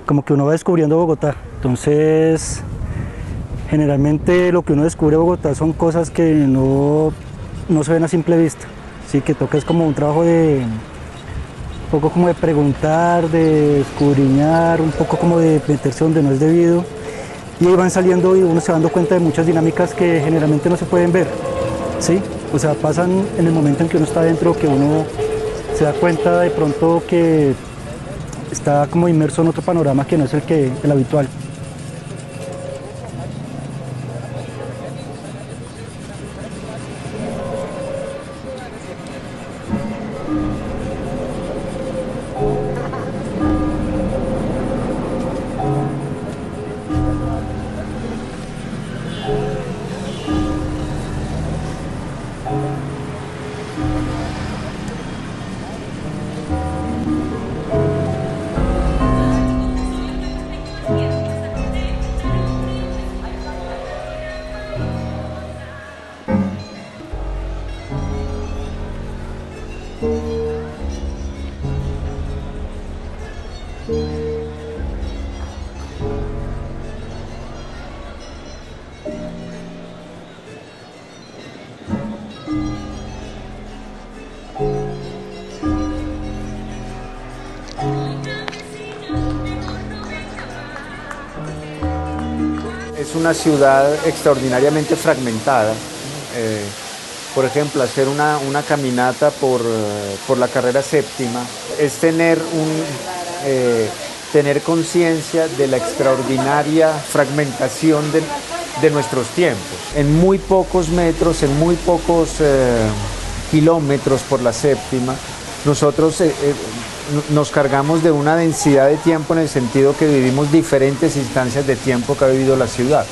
Como que uno va descubriendo Bogotá, entonces generalmente lo que uno descubre de Bogotá son cosas que no se ven a simple vista, sí, que toca es como un trabajo de un poco como de preguntar, de escudriñar, un poco como de meterse donde no es debido, y ahí van saliendo y uno se va dando cuenta de muchas dinámicas que generalmente no se pueden ver, sí, o sea, pasan en el momento en que uno está dentro, que uno se da cuenta de pronto que está como inmerso en otro panorama que no es el habitual. Es una ciudad extraordinariamente fragmentada. Por ejemplo, hacer una caminata por la carrera séptima es tener conciencia de la extraordinaria fragmentación de nuestros tiempos. En muy pocos metros, en muy pocos kilómetros por la séptima, nosotros nos cargamos de una densidad de tiempo en el sentido que vivimos diferentes instancias de tiempo que ha vivido la ciudad.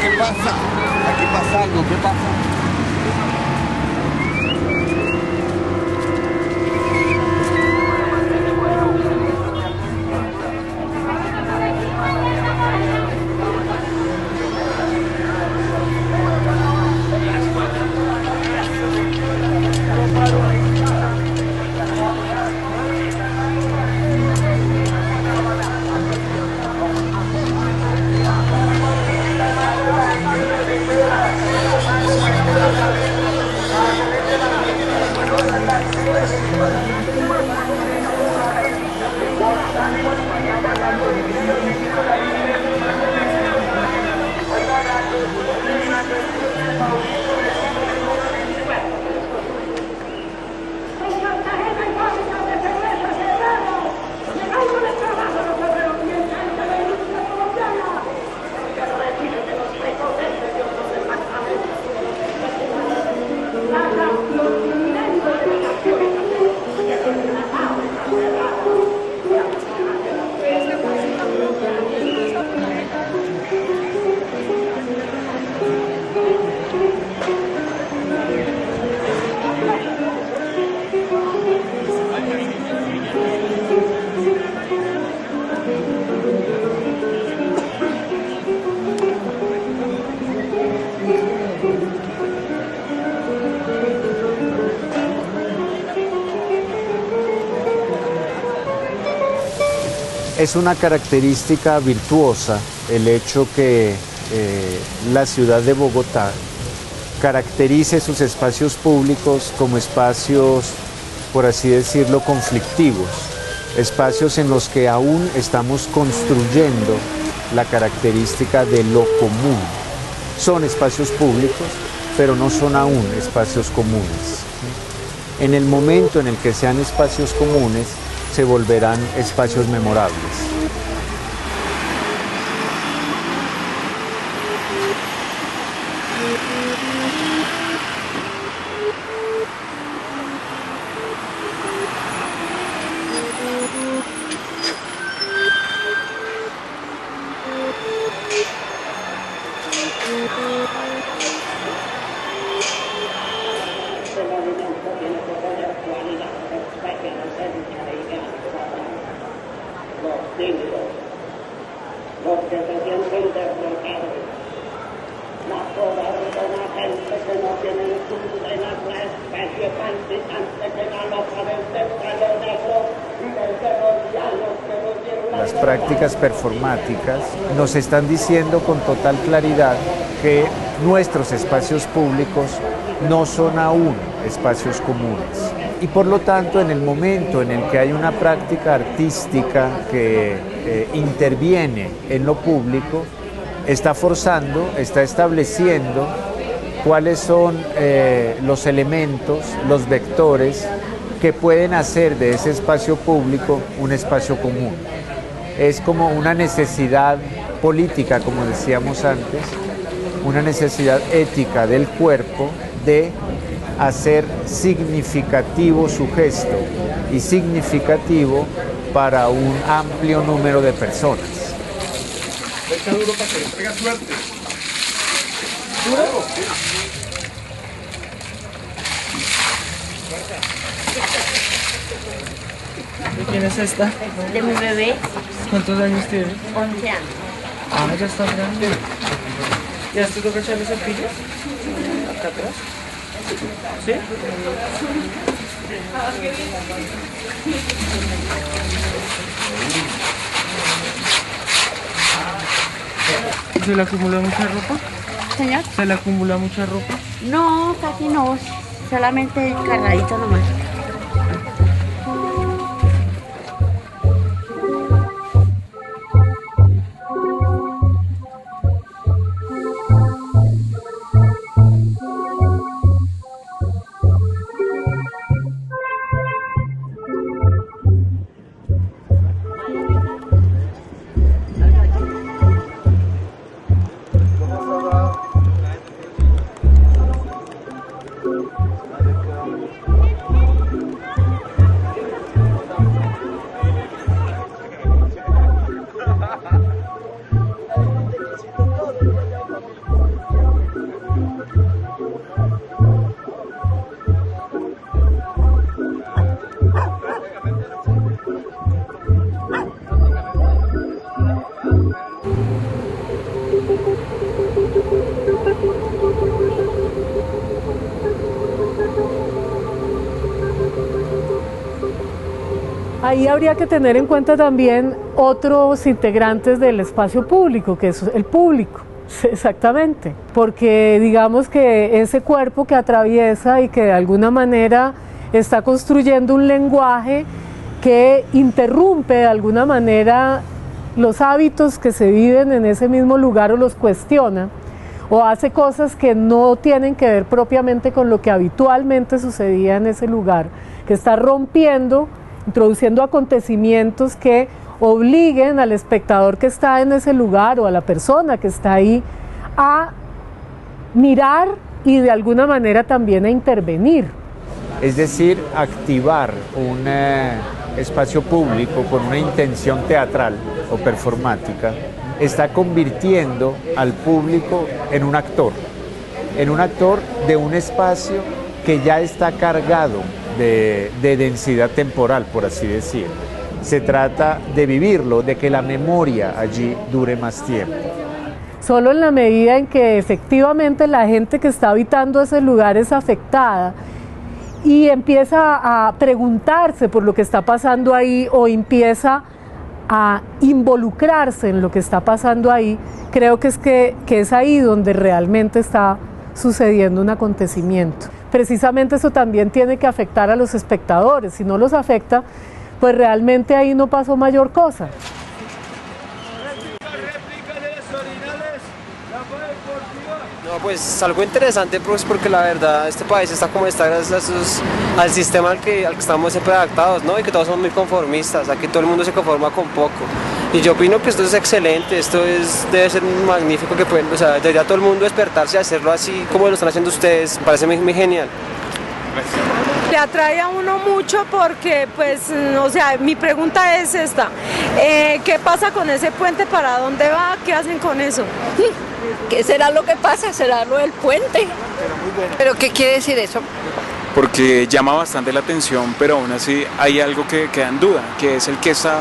¿Qué pasa? Aquí pasa algo, ¿qué pasa? Es una característica virtuosa el hecho que la ciudad de Bogotá caracterice sus espacios públicos como espacios, por así decirlo, conflictivos, espacios en los que aún estamos construyendo la característica de lo común. Son espacios públicos, pero no son aún espacios comunes. En el momento en el que sean espacios comunes, se volverán espacios memorables. Los que se sienten derrotados, la poderosa gente que no tiene condena la especie palpitante que galopa desde el Palo Negro y desde los llanos que nos dieron la... Las prácticas performáticas nos están diciendo con total claridad que nuestros espacios públicos no son aún espacios comunes. Y por lo tanto, en el momento en el que hay una práctica artística que interviene en lo público, está forzando, está estableciendo cuáles son los elementos, los vectores que pueden hacer de ese espacio público un espacio común. Es como una necesidad política, como decíamos antes, una necesidad ética del cuerpo de hacer significativo su gesto y significativo para un amplio número de personas. Echa duro para que le traiga suerte. ¿Duro? ¿De quién es esta? De mi bebé, ¿Cuántos años tiene? 11 años. Ah, ya está grande. ¿Ya te toca echarle cepillos? Acá atrás. ¿Sí? ¿Se le acumula mucha ropa? Señor, ¿Se le acumula mucha ropa? no, casi no, solamente cargadito nomás. Ahí habría que tener en cuenta también otros integrantes del espacio público, que es el público, exactamente, porque digamos que ese cuerpo que atraviesa y que de alguna manera está construyendo un lenguaje que interrumpe de alguna manera los hábitos que se viven en ese mismo lugar o los cuestiona, o hace cosas que no tienen que ver propiamente con lo que habitualmente sucedía en ese lugar, que está rompiendo, introduciendo acontecimientos que obliguen al espectador que está en ese lugar o a la persona que está ahí a mirar y de alguna manera también a intervenir. Es decir, activar un espacio público con una intención teatral o performática está convirtiendo al público en un actor de un espacio que ya está cargado de densidad temporal, por así decir. Se trata de vivirlo, de que la memoria allí dure más tiempo. Solo en la medida en que efectivamente la gente que está habitando ese lugar es afectada y empieza a preguntarse por lo que está pasando ahí o empieza a involucrarse en lo que está pasando ahí, creo que es ahí donde realmente está sucediendo un acontecimiento. Precisamente eso también tiene que afectar a los espectadores. Si no los afecta, pues realmente ahí no pasó mayor cosa. No, pues algo interesante, pues, porque la verdad este país está como está gracias al sistema al que estamos siempre adaptados, ¿no? Y que todos somos muy conformistas, aquí todo el mundo se conforma con poco. Y yo opino que esto es excelente, debe ser magnífico, que pueden, o sea, debería todo el mundo despertarse y hacerlo así como lo están haciendo ustedes, parece muy genial. Le atrae a uno mucho porque, pues, o sea, mi pregunta es esta, ¿qué pasa con ese puente? ¿Para dónde va? ¿Qué hacen con eso? ¿Qué será lo que pasa? ¿Será lo del puente? ¿Pero qué quiere decir eso? Porque llama bastante la atención, pero aún así hay algo que queda en duda, que es el que está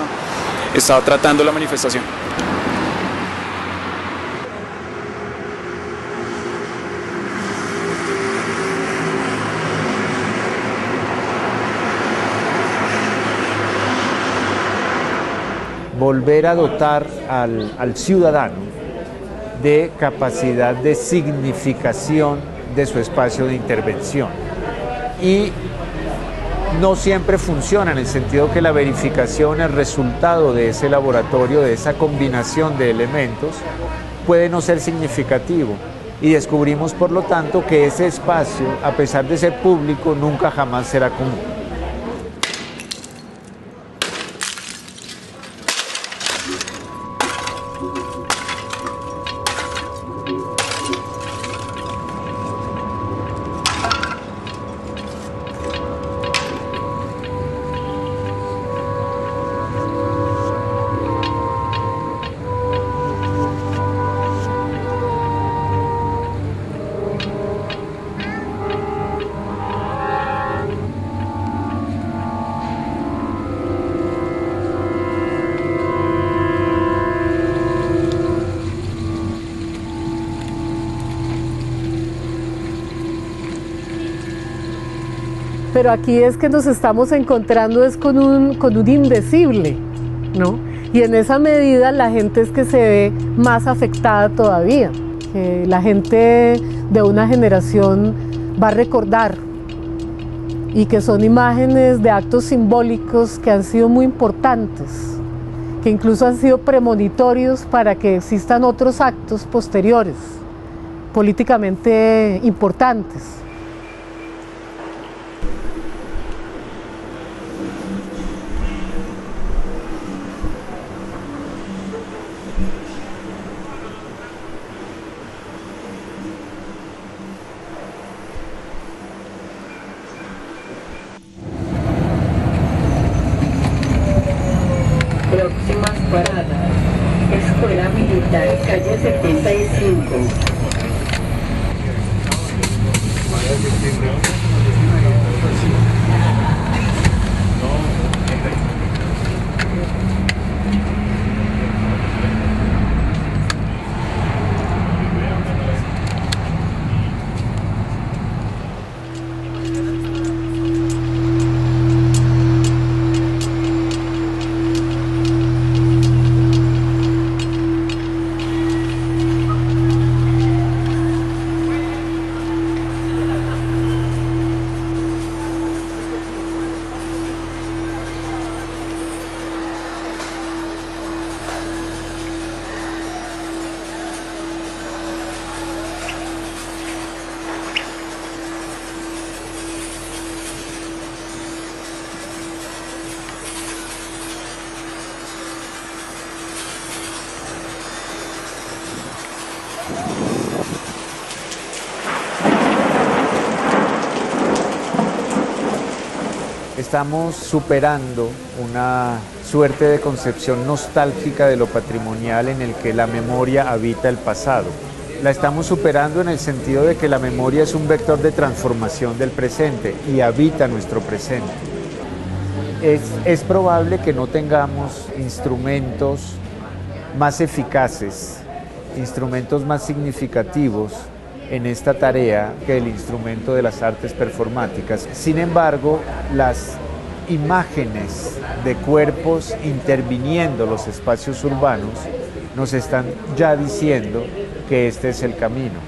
tratando la manifestación. Volver a dotar al ciudadano de capacidad de significación de su espacio de intervención. Y no siempre funciona en el sentido que la verificación, el resultado de ese laboratorio, de esa combinación de elementos, puede no ser significativo. Y descubrimos, por lo tanto, que ese espacio, a pesar de ser público, nunca jamás será común. Pero aquí es que nos estamos encontrando con un indecible, ¿no? Y en esa medida la gente es que se ve más afectada todavía. La gente de una generación va a recordar, y que son imágenes de actos simbólicos que han sido muy importantes, que incluso han sido premonitorios para que existan otros actos posteriores, políticamente importantes. Próximas paradas: Escuela Militar, calle 75. Estamos superando una suerte de concepción nostálgica de lo patrimonial en el que la memoria habita el pasado. La estamos superando en el sentido de que la memoria es un vector de transformación del presente y habita nuestro presente. Es probable que no tengamos instrumentos más eficaces, instrumentos más significativos en esta tarea que el instrumento de las artes performáticas. Sin embargo, las imágenes de cuerpos interviniendo los espacios urbanos nos están ya diciendo que este es el camino.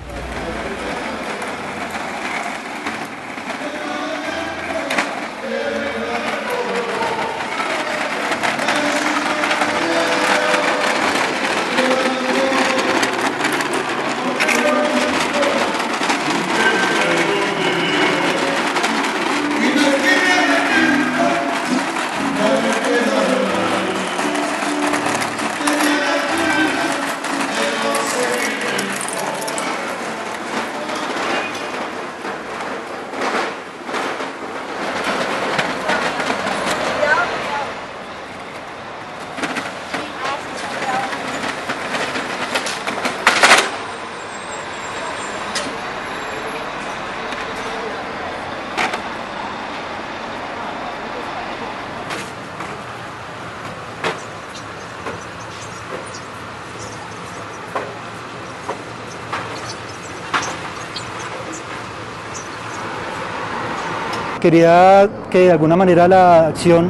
Quería que de alguna manera la acción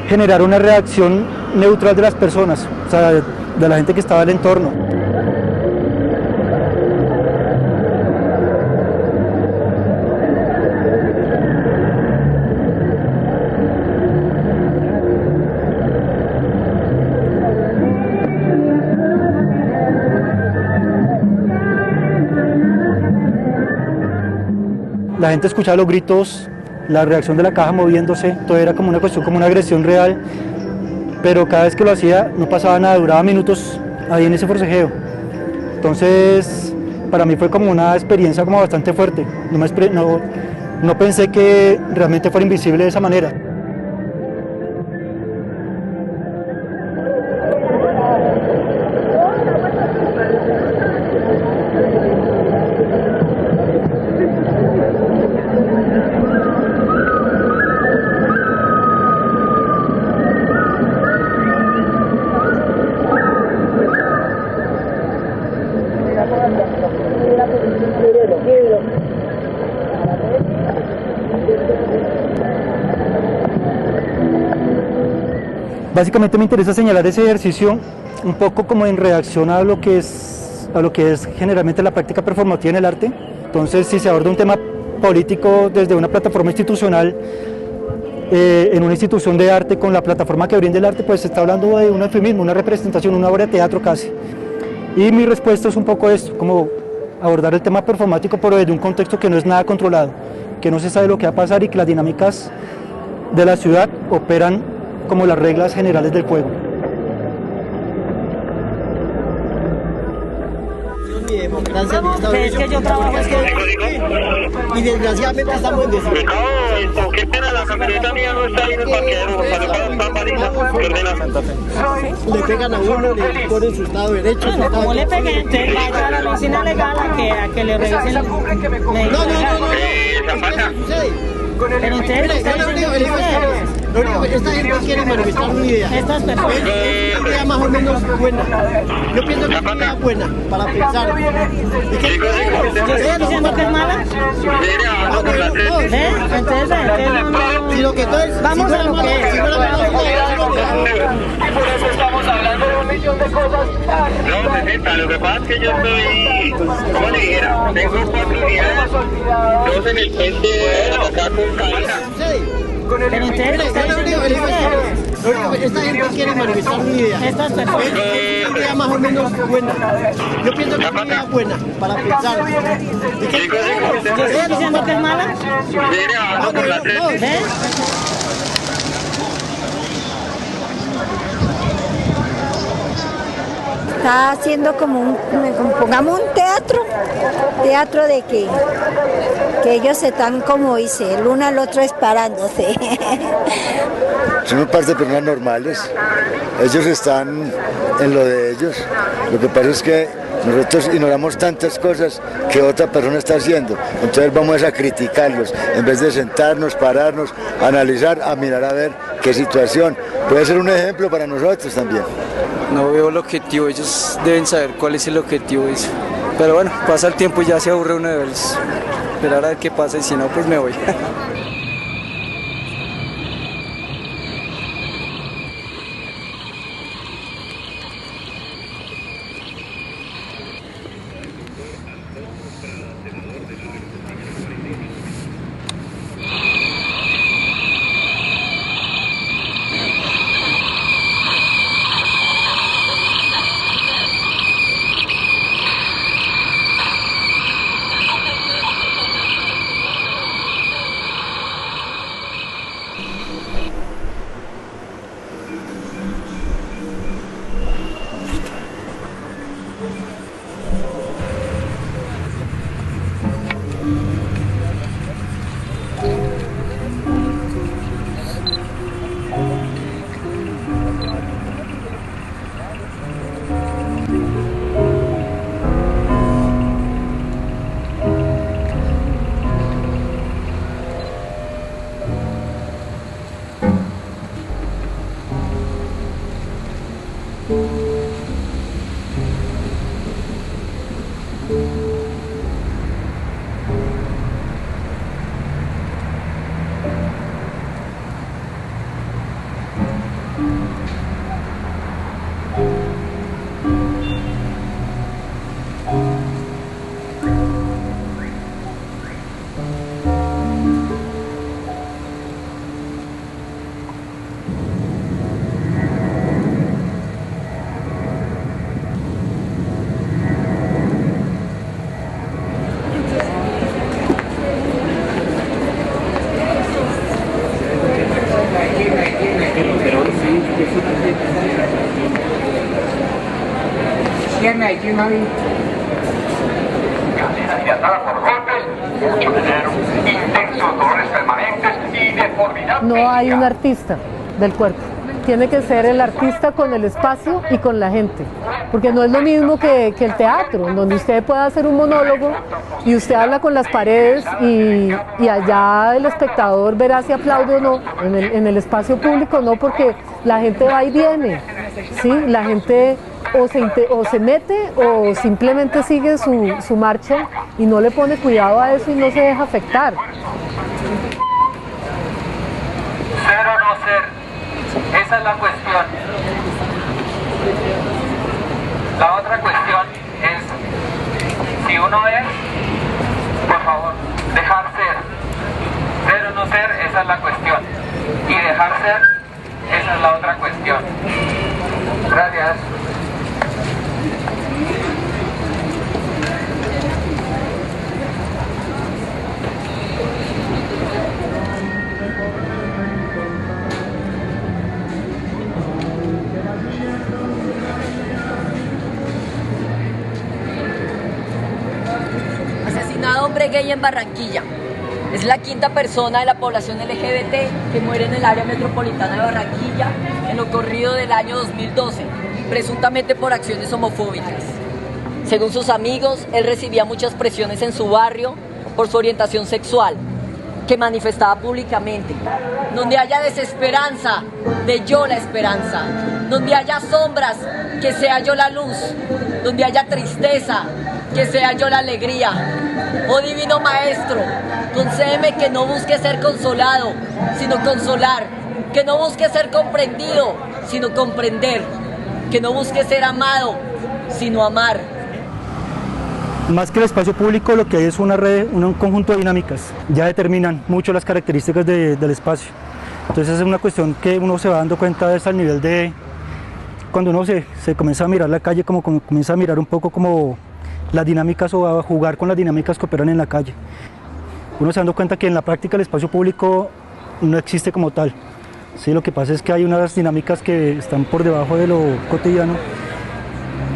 generara una reacción neutral de las personas, o sea, de la gente que estaba en el entorno. La gente escuchaba los gritos, la reacción de la caja moviéndose, todo era como una cuestión, como una agresión real, pero cada vez que lo hacía no pasaba nada, duraba minutos ahí en ese forcejeo. Entonces, para mí fue como una experiencia como bastante fuerte, no pensé que realmente fuera invisible de esa manera. Básicamente me interesa señalar ese ejercicio un poco como en reacción a lo que es generalmente la práctica performativa en el arte. Entonces, si se aborda un tema político desde una plataforma institucional, en una institución de arte con la plataforma que brinda el arte, pues se está hablando de un eufemismo, una representación, una obra de teatro casi. Y mi respuesta es un poco esto, como abordar el tema performático pero desde un contexto que no es nada controlado, que no se sabe lo que va a pasar y que las dinámicas de la ciudad operan como las reglas generales del juego. Mi democracia es que yo trabajo y desgraciadamente estamos en desigualdad. Qué pena, la camioneta mía no está ahí en el parqueadero, ¿qué ordena Santa Fe? Le pegan a uno, le ponen su estado de derecho. ¿Cómo le pegué? Entonces vaya a la medicina legal a que le revisen. No, Zapata. Pero ustedes esta gente quiere manifestar una idea. Estas personas. Es una idea más o menos buena. Yo pienso que es una idea buena para pensar. ¿Yo estoy diciendo que es mala? Vamos a lo que es. Y por eso estamos hablando de 1.000.000 de cosas. No, presenta, lo que pasa es que yo estoy, ¿cómo le dijera? Tengo 4 días, 2 en el puente acá con Calera. Pero ustedes esta gente quiere manifestar una idea. Estas personas. Es una idea más o menos buena. Yo pienso que es una idea buena para pensar. ¿Yo estoy diciendo que es mala? Está haciendo como pongamos un teatro de que ellos se están, como dice, el uno al otro disparándose. Son un par de personas normales, ellos están en lo de ellos, lo que pasa es que nosotros ignoramos tantas cosas que otra persona está haciendo, entonces vamos a criticarlos, en vez de sentarnos, pararnos, analizar, a mirar a ver qué situación, puede ser un ejemplo para nosotros también. No veo el objetivo, ellos deben saber cuál es el objetivo de eso. Pero bueno, pasa el tiempo y ya se aburre uno de verlos. Esperar a ver qué pasa y si no, pues me voy. Déjeme ahí, ¿quién más vi? Cadena dilatada por golpes, mucho dinero, intensos dolores permanentes y deformidad. No hay un artista del cuerpo. Tiene que ser el artista con el espacio y con la gente, porque no es lo mismo que el teatro, en donde usted puede hacer un monólogo y usted habla con las paredes y allá el espectador verá si aplaude o no. En el espacio público no, porque la gente va y viene, ¿sí? La gente o se mete o simplemente sigue su marcha y no le pone cuidado a eso y no se deja afectar. Ser o no ser. Esa es la cuestión. La otra cuestión es, si uno es, por favor, dejar ser. Ser o no ser, esa es la cuestión. Y dejar ser, esa es la otra cuestión. Gracias. Hombre gay en Barranquilla. Es la quinta persona de la población LGBT que muere en el área metropolitana de Barranquilla en lo corrido del año 2012, presuntamente por acciones homofóbicas. Según sus amigos, él recibía muchas presiones en su barrio por su orientación sexual, que manifestaba públicamente. Donde haya desesperanza, de yo la esperanza. Donde haya sombras, que sea yo la luz. Donde haya tristeza, que sea yo la alegría. Oh divino maestro, concédeme que no busque ser consolado, sino consolar, que no busque ser comprendido, sino comprender, que no busque ser amado, sino amar. Más que el espacio público, lo que hay es una red, un conjunto de dinámicas, ya determinan mucho las características del espacio. Entonces es una cuestión que uno se va dando cuenta de al nivel de, cuando uno se comienza a mirar la calle, como comienza a mirar un poco como las dinámicas o a jugar con las dinámicas que operan en la calle. Uno se dando cuenta que en la práctica el espacio público no existe como tal. Sí, lo que pasa es que hay unas dinámicas que están por debajo de lo cotidiano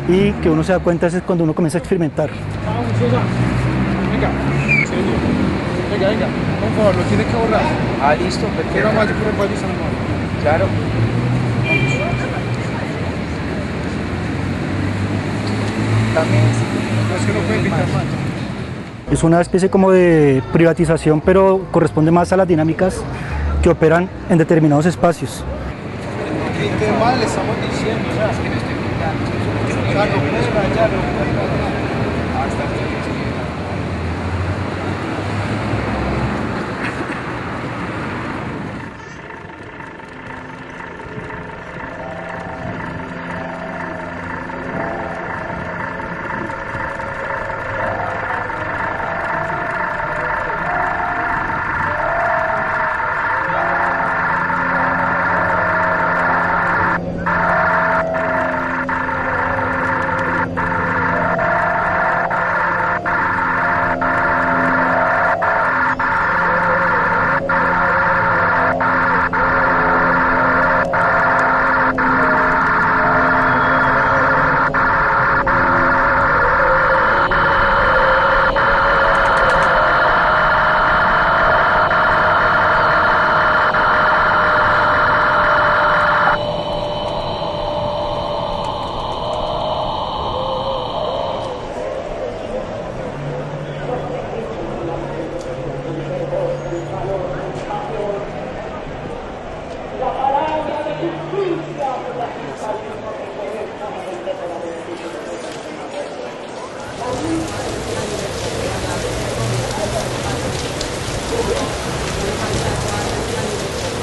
y que uno se da cuenta es cuando uno comienza a experimentar. Venga, por favor, lo tiene que borrar. Ah, listo, perfecto. Claro. También. Es una especie como de privatización, pero corresponde más a las dinámicas que operan en determinados espacios. ¿Qué mal le estamos diciendo? O sea, es que no estoy gritando. O sea, no puede rayar, no puede rayar.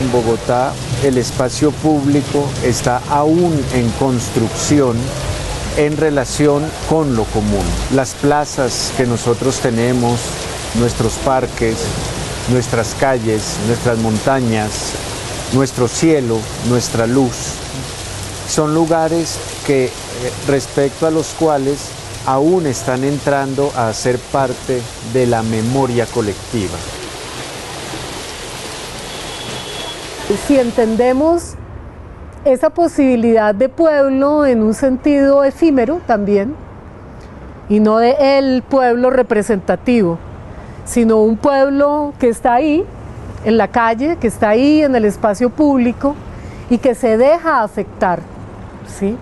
En Bogotá el espacio público está aún en construcción en relación con lo común. Las plazas que nosotros tenemos, nuestros parques, nuestras calles, nuestras montañas, nuestro cielo, nuestra luz, son lugares que respecto a los cuales aún están entrando a ser parte de la memoria colectiva. Si entendemos esa posibilidad de pueblo en un sentido efímero también, y no de el pueblo representativo, sino un pueblo que está ahí, en la calle, que está ahí en el espacio público y que se deja afectar, ¿sí?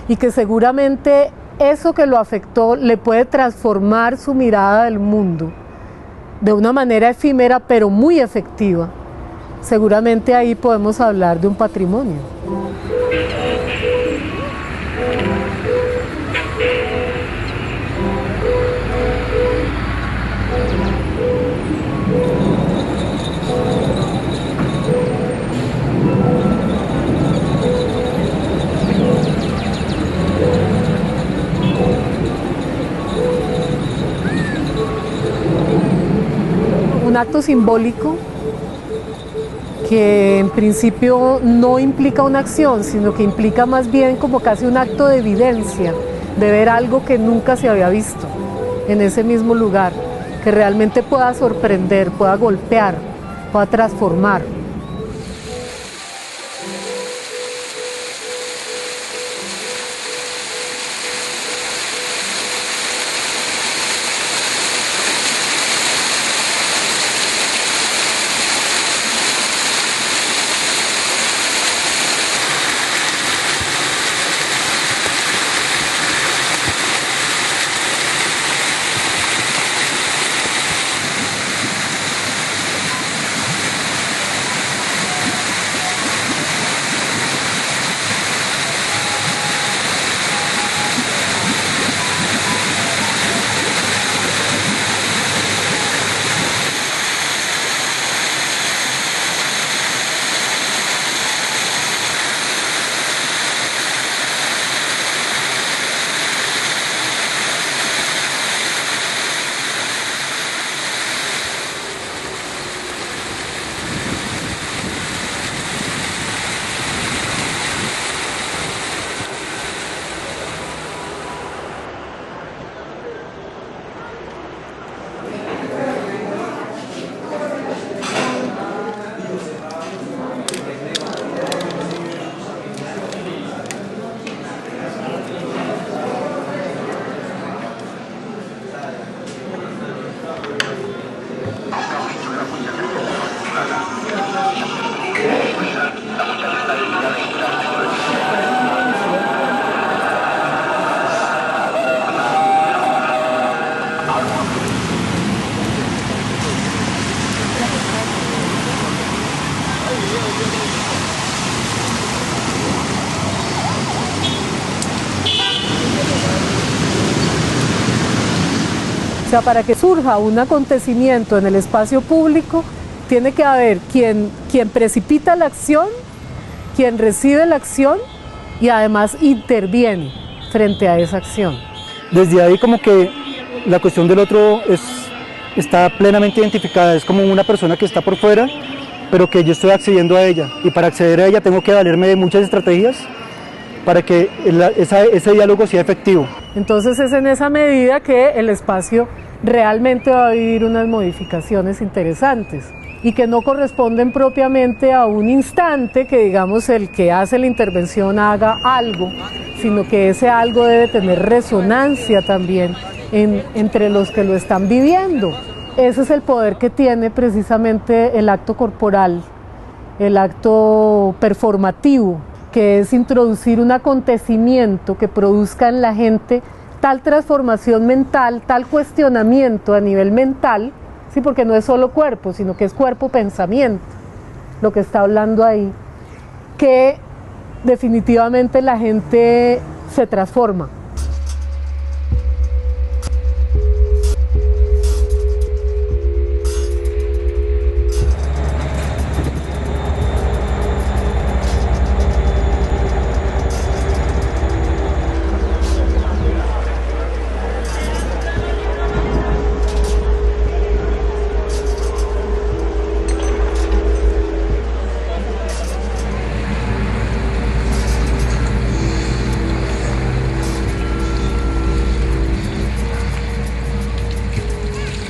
Y que seguramente eso que lo afectó le puede transformar su mirada del mundo de una manera efímera pero muy efectiva. Seguramente ahí podemos hablar de un patrimonio. Un acto simbólico que en principio no implica una acción, sino que implica más bien como casi un acto de evidencia, de ver algo que nunca se había visto en ese mismo lugar, que realmente pueda sorprender, pueda golpear, pueda transformar. O sea, para que surja un acontecimiento en el espacio público, tiene que haber quien precipita la acción, quien recibe la acción y además interviene frente a esa acción. Desde ahí como que la cuestión del otro está plenamente identificada, es como una persona que está por fuera, pero que yo estoy accediendo a ella, y para acceder a ella tengo que valerme de muchas estrategias para que ese diálogo sea efectivo. Entonces es en esa medida que el espacio realmente va a vivir unas modificaciones interesantes y que no corresponden propiamente a un instante que, digamos, el que hace la intervención haga algo, sino que ese algo debe tener resonancia también entre los que lo están viviendo. Ese es el poder que tiene precisamente el acto corporal, el acto performativo, que es introducir un acontecimiento que produzca en la gente tal transformación mental, tal cuestionamiento a nivel mental, sí, porque no es solo cuerpo, sino que es cuerpo-pensamiento, lo que está hablando ahí, que definitivamente la gente se transforma.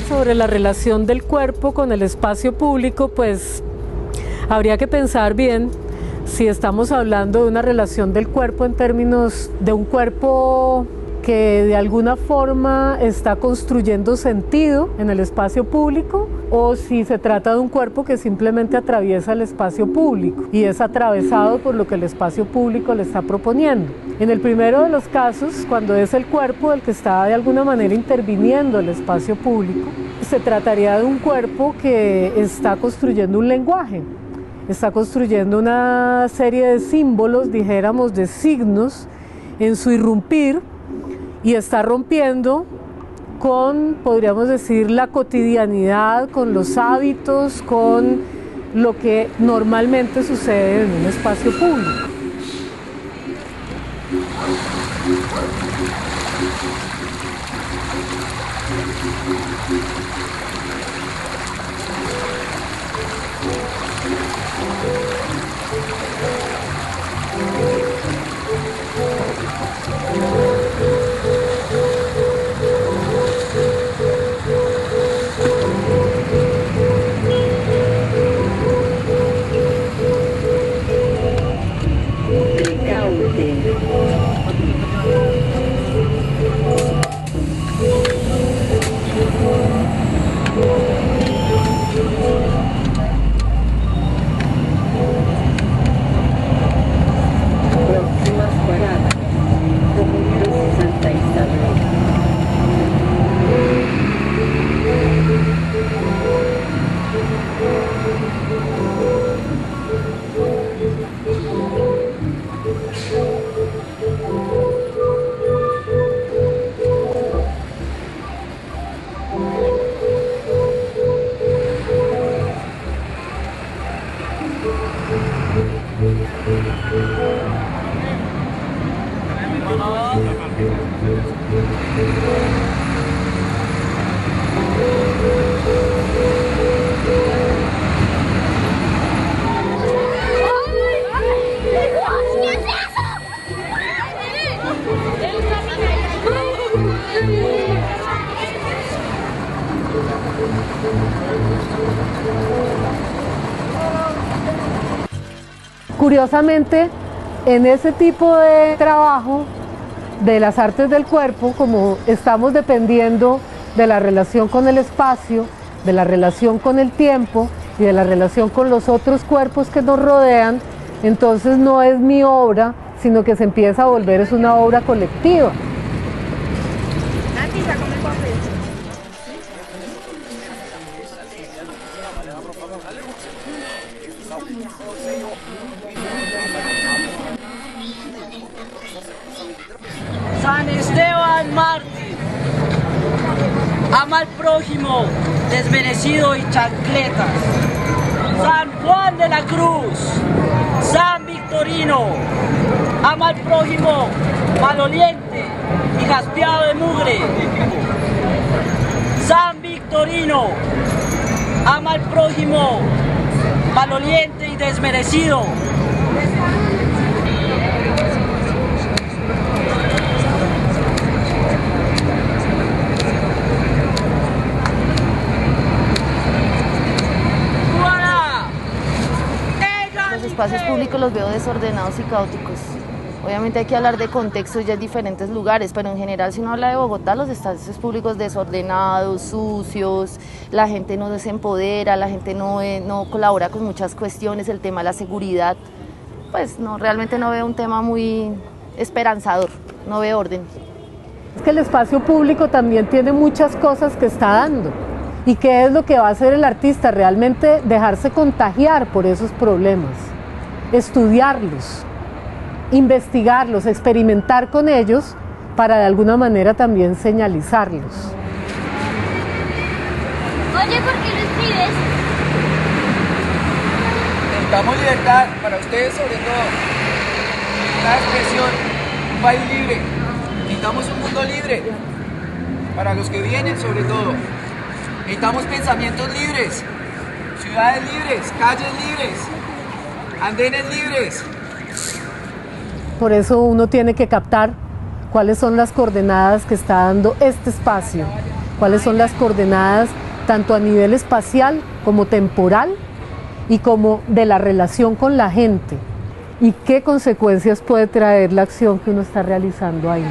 Sobre la relación del cuerpo con el espacio público, pues habría que pensar bien si estamos hablando de una relación del cuerpo en términos de un cuerpo que de alguna forma está construyendo sentido en el espacio público, o si se trata de un cuerpo que simplemente atraviesa el espacio público y es atravesado por lo que el espacio público le está proponiendo. En el primero de los casos, cuando es el cuerpo el que está de alguna manera interviniendo el espacio público, se trataría de un cuerpo que está construyendo un lenguaje, está construyendo una serie de símbolos, dijéramos, de signos en su irrumpir, y está rompiendo con, podríamos decir, la cotidianidad, con los hábitos, con lo que normalmente sucede en un espacio público. Curiosamente, en ese tipo de trabajo de las artes del cuerpo, como estamos dependiendo de la relación con el espacio, de la relación con el tiempo y de la relación con los otros cuerpos que nos rodean, entonces no es mi obra, sino que se empieza a volver es una obra colectiva. San Esteban mártir, ama al prójimo, desmerecido y chancletas. San Juan de la Cruz, San Victorino, ama al prójimo, maloliente y jaspeado de mugre. San Victorino, ama al prójimo, maloliente y desmerecido. Los espacios públicos los veo desordenados y caóticos. Obviamente hay que hablar de contextos ya en diferentes lugares, pero en general si uno habla de Bogotá, los espacios públicos desordenados, sucios, la gente no se empodera, la gente no colabora con muchas cuestiones, el tema de la seguridad, pues no, realmente no veo un tema muy esperanzador, no veo orden. Es que el espacio público también tiene muchas cosas que está dando. ¿Y qué es lo que va a hacer el artista? Realmente dejarse contagiar por esos problemas, estudiarlos, investigarlos, experimentar con ellos para de alguna manera también señalizarlos. Oye, ¿por qué lo escribes? Necesitamos libertad para ustedes sobre todo, una expresión, un país libre, necesitamos un mundo libre, para los que vienen sobre todo. Necesitamos pensamientos libres, ciudades libres, calles libres, andenes libres. Por eso uno tiene que captar cuáles son las coordenadas que está dando este espacio, cuáles son las coordenadas tanto a nivel espacial como temporal y como de la relación con la gente. y qué consecuencias puede traer la acción que uno está realizando ahí.